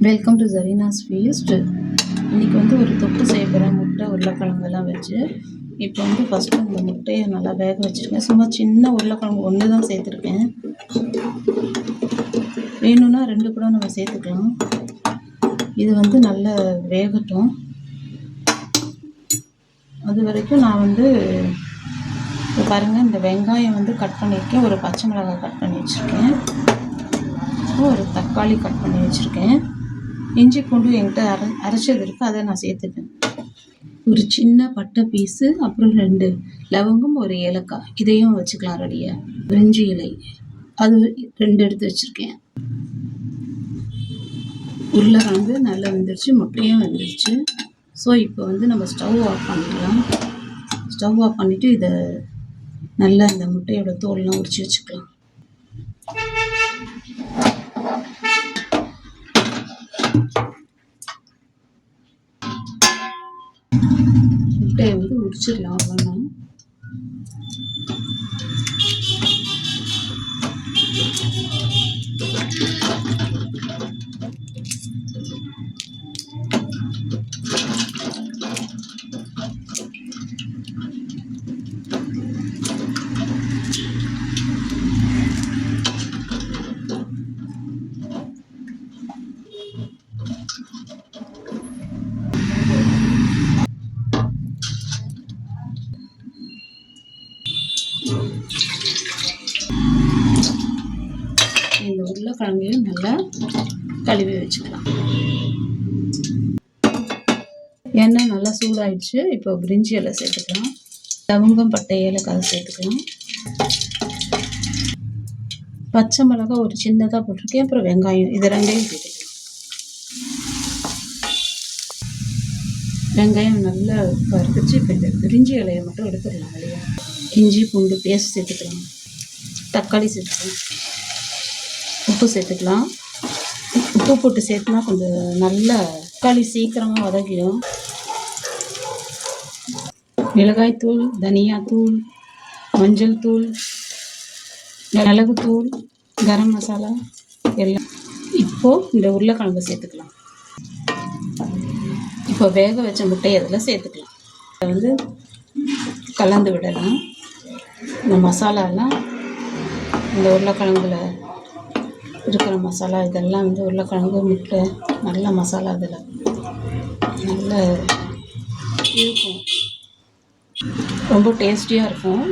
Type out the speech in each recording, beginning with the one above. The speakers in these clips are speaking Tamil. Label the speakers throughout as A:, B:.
A: Welcome to ஜரீனாஸ் feast. இன்றைக்கி வந்து ஒரு தொக்கு செய்ய போகிறேன், முட்டை உருளைக்கிழங்கெல்லாம் வச்சு. இப்போ வந்து ஃபஸ்ட்டு இந்த முட்டையை நல்லா வேக வச்சுருக்கேன். சும்மா சின்ன உருளைக்கிழங்கு ஒன்று தான் சேர்த்துருக்கேன். வேணும்னா 2 கூட நம்ம சேர்த்துக்கலாம். இது வந்து நல்லா வேகட்டும். அது வரைக்கும் நான் வந்து இப்போ பாருங்கள், இந்த வெங்காயம் வந்து கட் பண்ணியிருக்கேன், ஒரு பச்சை மிளகாய் கட் பண்ணி வச்சுருக்கேன், ஒரு தக்காளி கட் பண்ணி வச்சுருக்கேன், இஞ்சி பூண்டு என்கிட்ட அரைச்சது இருக்குது, அதை நான் சேர்த்துட்டேன். ஒரு சின்ன பட்டை பீஸு, அப்புறம் 2 லவங்கம், ஒரு ஏலக்காய், இதையும் வச்சுக்கலாம் ரெடியாக. பிரிஞ்சி இலை அது 2 எடுத்து வச்சுருக்கேன். உருளைக்கிழங்கு நல்லா வெந்துருச்சு, முட்டையும் வெந்துருச்சு. ஸோ இப்போ வந்து நம்ம ஸ்டவ் ஆஃப் பண்ணிக்கலாம். ஸ்டவ் ஆஃப் பண்ணிவிட்டு இதை நல்லா இந்த முட்டையோட தோல்லாம் உரித்து வச்சுக்கலாம். முட்டையை வந்து உரிச்சிடலாம். அவ்வளோதான். இந்த உருளைக்கிழங்கையும் நல்லா கழுவி வச்சுக்கலாம். எண்ணெய் நல்லா சூடாயிடுச்சு. இப்போ பிரிஞ்சி இலை சேர்த்துக்கலாம், லவங்கம், பட்டை, ஏலக்காய் சேர்த்துக்கலாம், பச்சை மிளகாய் ஒரு சின்னதாக போட்டிருக்கேன், அப்புறம் வெங்காயம், இது 2ஐயும் சேர்த்துக்கலாம். வெங்காயம் நல்லா வறுத்துச்சு. இப்போ இந்த பிரிஞ்சி இலையை மட்டும் எடுத்துடலாம் வெளியே. இஞ்சி பூண்டு பேஸ்ட் சேர்த்துக்கலாம், தக்காளி சேர்த்துக்கலாம், உப்பு சேர்த்துக்கலாம். உப்பு போட்டு சேர்த்துனா கொஞ்சம் நல்லா தக்காளி சீக்கிரமாக வதக்கிடும். மிளகாய்த்தூள், தனியாத்தூள், மஞ்சள் தூள், மிளகுத்தூள், கரம் மசாலா எல்லாம். இப்போது இந்த உருளைக்கிழங்கு சேர்த்துக்கலாம். இப்போ வேக வச்ச முட்டையை அதில் சேர்த்துக்கலாம். அதை வந்து கலந்து விடலாம். இந்த மசாலாலாம் இந்த உருளைக்கிழங்குல இருக்கிற மசாலா இதெல்லாம் வந்து உருளைக்கிழங்கு, முட்டை, நல்ல மசாலா இதில் நல்ல இருக்கும், ரொம்ப டேஸ்டியாக இருக்கும்.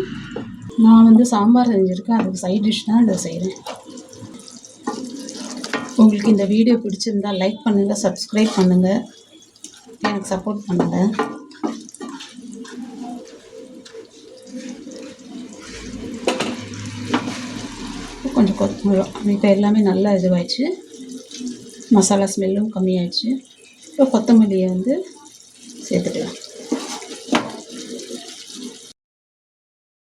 A: நான் வந்து சாம்பார் செஞ்சுருக்கேன், அதுக்கு சைட் டிஷ் தான் இதை செய்கிறேன். உங்களுக்கு இந்த வீடியோ பிடிச்சிருந்தால் லைக் பண்ணுங்கள், சப்ஸ்கிரைப் பண்ணுங்கள், எனக்கு சப்போர்ட் பண்ணுங்கள். கொஞ்சம் கொத்தமல்லி. இப்போ எல்லாமே நல்லா இதுவாகிடுச்சு, மசாலா ஸ்மெல்லும் கம்மியாயிடுச்சு. இப்போ கொத்தமல்லியை வந்து சேர்த்துக்கலாம்.